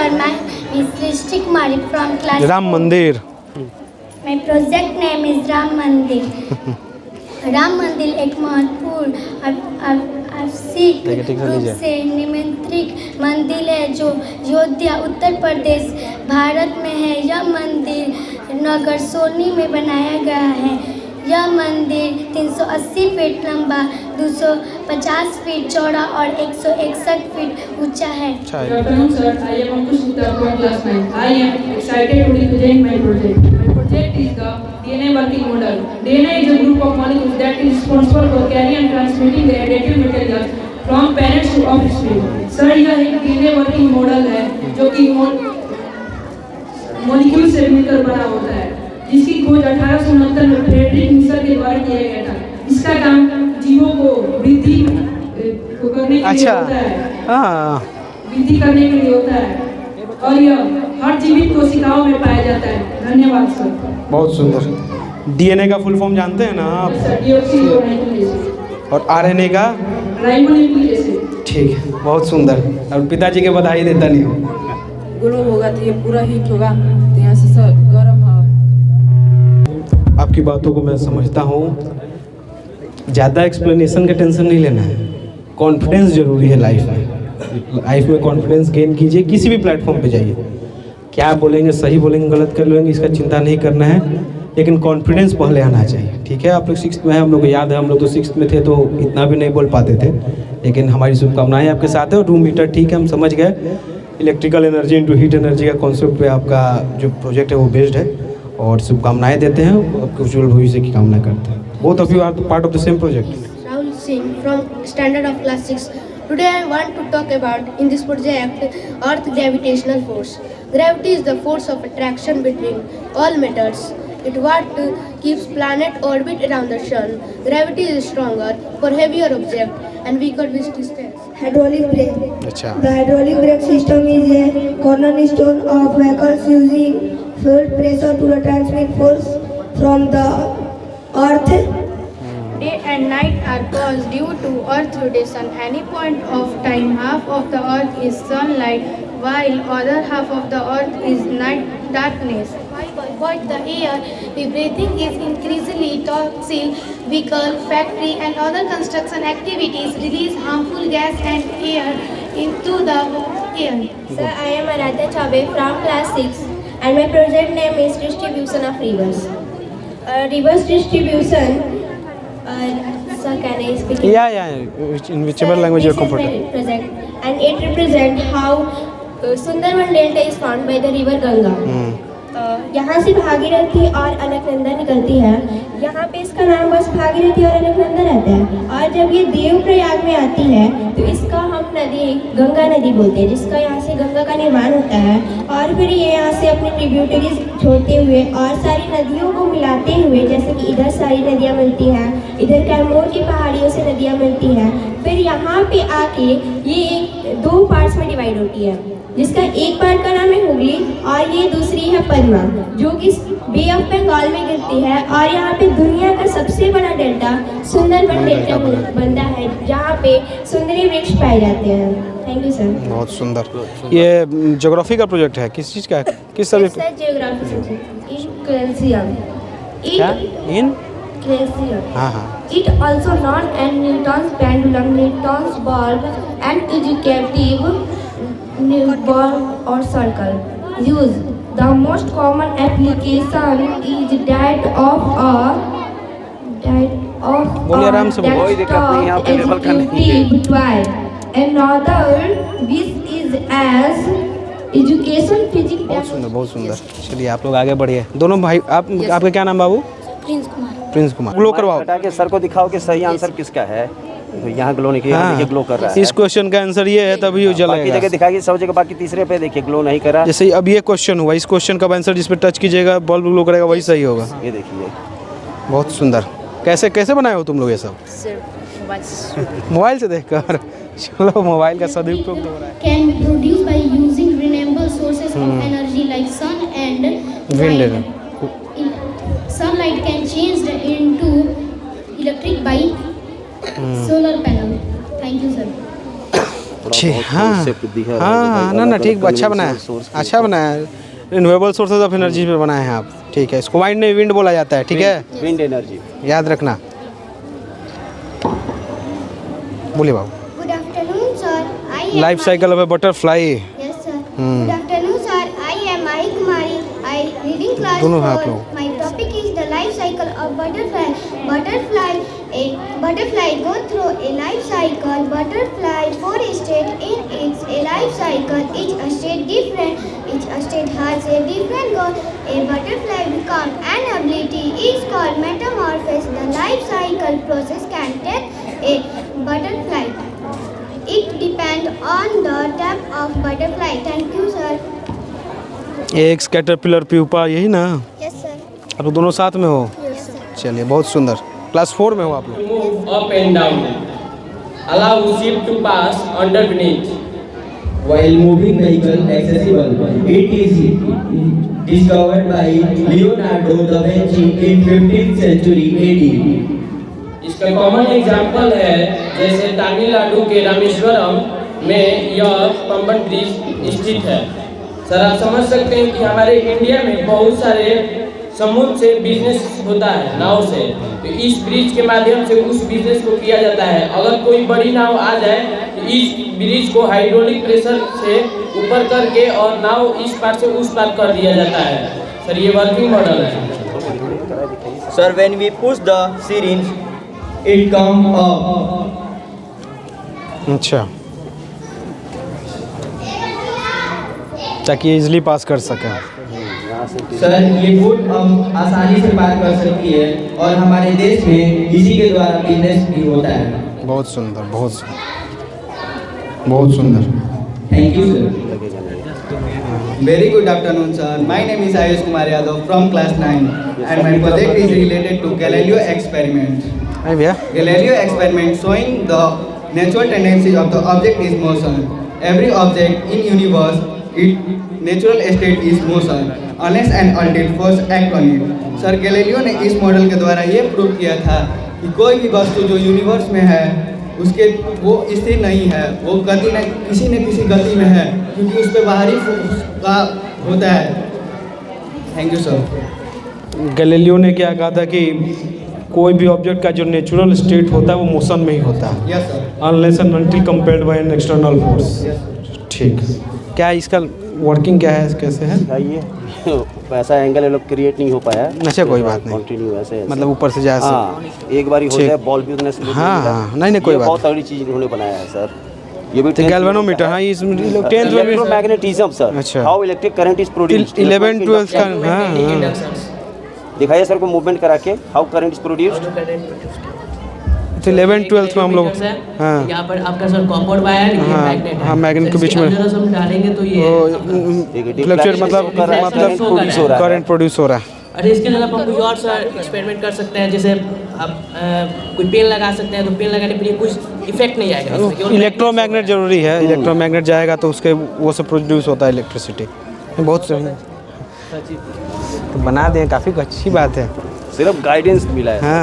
sir. My name is Srishti Kumari from class. Ram मंदिर. My project name is Ram Mandir. Ram मंदिर एक महत्वपूर्ण सिख रूप से निमंत्रित मंदिर है जो अयोध्या उत्तर प्रदेश भारत में है। यह मंदिर नगर सोनी में बनाया गया है। यह मंदिर 380 फीट लंबा, 250 फीट चौड़ा और 161 फीट ऊंचा है। Good afternoon, sir. I am Ankush Gupta from class 9. I am excited to present my project. My project is the DNA working model. DNA is a group of molecules that is responsible for carrying and transmitting the additive materials from parents to offspring. Sir, यह एक DNA working model है जो कि molecule से मिलकर बना होता है, जिसकी खोज 1869 में फ्रेडरिक मिशर के द्वारा किया गया था। इसका काम जीवों को वृद्धि करने के लिए होता है, वृद्धि करने के लिए होता है और यह हर जीवित कोशिकाओं में पाया जाता है। धन्यवाद सर। बहुत सुंदर। डीएनए का फुल फॉर्म जानते हैं ना आप? और आरएनए का? Ribonucleic acid. ठीक है, बहुत सुंदर। और पिताजी के बधाई देता नहीं हो। ग्लो होगा तो ये पूरा हीट होगा, तो यहाँ से सब गर्म हवा। आपकी बातों को मैं समझता हूँ। ज़्यादा एक्सप्लेनेशन का टेंशन नहीं लेना है। कॉन्फिडेंस ज़रूरी है लाइफ में। लाइफ में कॉन्फिडेंस गेन कीजिए, किसी भी प्लेटफॉर्म पे जाइए। क्या बोलेंगे, सही बोलेंगे, गलत कर लेंगे, इसका चिंता नहीं करना है, लेकिन कॉन्फिडेंस पहले आना चाहिए। ठीक है, आप लोग 6th में हैं, हम लोग को याद है, हम लोग तो 6th में थे तो इतना भी नहीं बोल पाते थे, लेकिन हमारी शुभकामनाएं आपके साथ है। और रूम हीटर ठीक है, हम समझ गए। Electrical energy into heat energy का कॉन्सेप्ट पे आपका जो प्रोजेक्ट है वो बेस्ड है, और शुभकामनाएं देते हैं, आपके उज्जवल भविष्य की कामना करते हैं। Both of you are part of the same project. Rahul Singh from standard of class 6. Today I want to talk about in this project Earth gravitational force. Gravity is the force of attraction between all matters. It what keeps planet orbit around the sun. Gravity is stronger for heavier object and weaker with distance. Hydraulic brake. अच्छा। The hydraulic brake system is a cornerstone of vehicles using fluid pressure to transmit force from the earth. Day and night are caused due to earth rotation. Any point of time, half of the earth is sunlight, while other half of the earth is night darkness. But the air we breathing is increasingly toxic. Vehicle, factory and other construction activities release harmful gas and air into the air. Sir, I am Aradhya Chabe from class 6 and my project name is distribution of rivers. Rivers distribution. Sir, can I speak? Yeah, in whichever language you're comfortable. Present, and it represents how Sundarban Delta is formed by the river Ganga. यहाँ से भागीरथी और अलकनंदा निकलती है। यहाँ पे इसका नाम बस भागीरथी और अलकनंदा रहता है। और जब ये देवप्रयाग में आती है तो इसका हम नदी गंगा नदी बोलते हैं, जिसका यहाँ से गंगा का निर्माण होता है। और फिर ये यहाँ से अपने ट्रिब्यूटरीज छोड़ते हुए और सारी नदियों को मिलाते हुए, जैसे कि इधर सारी नदियाँ मिलती हैं, इधर कैमूर की पहाड़ियों से नदियाँ मिलती हैं, फिर यहाँ पे आके ये 2 पार्ट्स में डिवाइड होती है, जिसका एक पार्ट का नाम है हुगली और ये दूसरी है पद्मा, जो कि बे ऑफ बंगाल में गिरती है। और यहाँ पे दुनिया का सबसे बड़ा डेल्टा सुंदरबन डेल्टा बनता है, जहाँ पे सुंदरी वृक्ष पाए जाते हैं। Thank you sir. बहुत सुंदर। ये ज्योग्राफी का प्रोजेक्ट है, किस चीज़ का है, किस subject? Geography subject in calcium. In calcium. हाँ। It also known as Newton's pendulum, Newton's bulb, and educative ball or circle. Use. The most common application is that of बोलिए आराम से बोलो। desktop executive toy. Another which is as education physics. बहुत सुंदर, बहुत सुंदर। चलिए आप लोग आगे बढ़िए। दोनों भाई, आपका क्या नाम बाबू? Prince Kumar. Prince Kumar. Glow करवाओ। हटा के सर को दिखाओ कि सही आंसर किसका है। तो यहाँ ग्लो नहीं किया, ये ग्लो कर रहा है। इस क्वेश्चन का आंसर ये है, तभी बाकी जलेगा। जगह दिखाइए, सब जगह बाकी तीसरे पे देखिए ग्लो नहीं करा। जैसे अब ये क्वेश्चन हुआ, इस क्वेश्चन का आंसर जिस पे टच कीजिएगा बल्ब ग्लो करेगा, वही सही होगा। ये देखिए, बहुत सुंदर। कैसे बनाए हो तुम लोग ये सब? मोबाइल से देखकर। चलो, मोबाइल का सदुपयोग हो रहा है। Can be produced by using renewable sources of energy like sun and Wind. Sunlight can change into electric by solar panel. Thank you, sir. अच्छी, बहुत हाँ concept दिया है, हाँ, भाई, ना अलग-अलग ठीक, अच्छा बनाया, conventional source के अच्छा बनाया है। रिन्यूएबल सोर्सेज ऑफ एनर्जी पे बनाए हैं आप, ठीक है। इसको वाइंड नहीं, विंड बोला जाता है, ठीक है, विंड एनर्जी। याद रखना। बोलिए बाबू। Good afternoon, sir. I am life cycle of A butterfly. Yes, sir. Good afternoon, sir. I am Mahi Kumari. I reading class दोनों हैं आप 4. लोग। My topic is the life cycle of butterfly. Butterfly go through a life cycle. Butterfly 4 stage in its a life cycle. Each state different. Each state has a different goal. A butterfly become an ability is called metamorphosis. The life cycle process can take a butterfly. It depends on the type of butterfly. Thank you, sir. एक caterpillar pupa, यही ना? Yes, sir. आप लोग दोनों साथ में हो? Yes, sir. चलिए, बहुत सुंदर। क्लास 4 में हो आप लोग? Move up and down. Allow ship to pass underneath. While moving vehicle accessible, it is discovered by Leonardo da Vinci in 15th century AD. इसका कॉमन एग्जाम्पल है जैसे तमिलनाडु के रामेश्वरम में यह पंबन ब्रिज स्थित है। सर आप समझ सकते हैं कि हमारे इंडिया में बहुत सारे समुद्र से बिजनेस होता है, नाव से, तो इस ब्रिज के माध्यम से उस बिजनेस को किया जाता है। अगर कोई बड़ी नाव आ जाए तो इस ब्रिज को हाइड्रोलिक प्रेशर से ऊपर करके और नाव इस पार से उस पार कर दिया जाता है। सर ये वर्किंग मॉडल है। Sir, when we push the syringe, it comes up. अच्छा, ताकि इजीली पास कर सकें। सर ये बोट हम आसानी से पार कर सकती है और हमारे देश में इसी के द्वारा बिजनेस भी होता है। बहुत सुंदर, बहुत सुंदर, बहुत सुंदर। Thank you sir. Very good afternoon, sir. My name is Ayush Kumar Yadav from class 9 and my project is related to Galileo experiment. अरे भैया, Galileo experiment showing the natural tendency of the object is motion. Every object in universe, its natural state is motion unless and until force act on it. Sir Galileo ने इस model के द्वारा ये prove किया था कि कोई भी वस्तु जो यूनिवर्स में है उसके वो स्थिर नहीं है, वो गति न किसी गति में है क्योंकि उस पर बाहरी फोर्स का होता है। Thank you sir. गैलीलियो ने क्या कहा था कि कोई भी ऑब्जेक्ट का जो नेचुरल स्टेट होता है वो मोशन में ही होता है, yes sir. Unless and until compared by an external force. ठीक, क्या इसका वर्किंग क्या है, कैसे है? ये वैसा एंगल ये लोग क्रिएट नहीं हो पाया। अच्छा, कोई बात नहीं, कंटिन्यू ऐसे मतलब ऊपर से जा हाँ, एक बार ही हो जाए बॉल भी उतने से हाँ हाँ, नहीं कोई बात बहुत तगड़ी चीज इन्होंने बनाया है सर। ये भी गैल्वेनोमीटर, हाँ, इस 10th में भी इलेक्ट्रोमैग्नेटिज्म सर। अच्छा, how electric current is produced. 11 12 का, हाँ, दिखाइए सर को मूवमेंट करा के हाउ करंट इज प्रोड्यूस्ड। तो 11 12 में हम लोग, हाँ, यहाँ पर आपका सर कॉपर वायर, ये मैग्नेट है। हाँ, मैग्नेट के बीच में हम डालेंगे तो ये फ्लक्चुएट मतलब करंट प्रोड्यूस हो रहा है। अरे इसके लिए आप कोई और सा एक्सपेरिमेंट कर सकते हैं, जैसे आप कोई पेन लगा सकते हैं, तो पेन लगाने पर कुछ इफेक्ट नहीं आएगा। इलेक्ट्रोमैग्नेट जरूरी है, इलेक्ट्रोमैग्नेट जाएगा तो उसके वो से प्रोड्यूस होता है इलेक्ट्रिसिटी। बहुत सही, तो बना दें, काफ़ी अच्छी बात है। सिर्फ गाइडेंस मिला है। हाँ।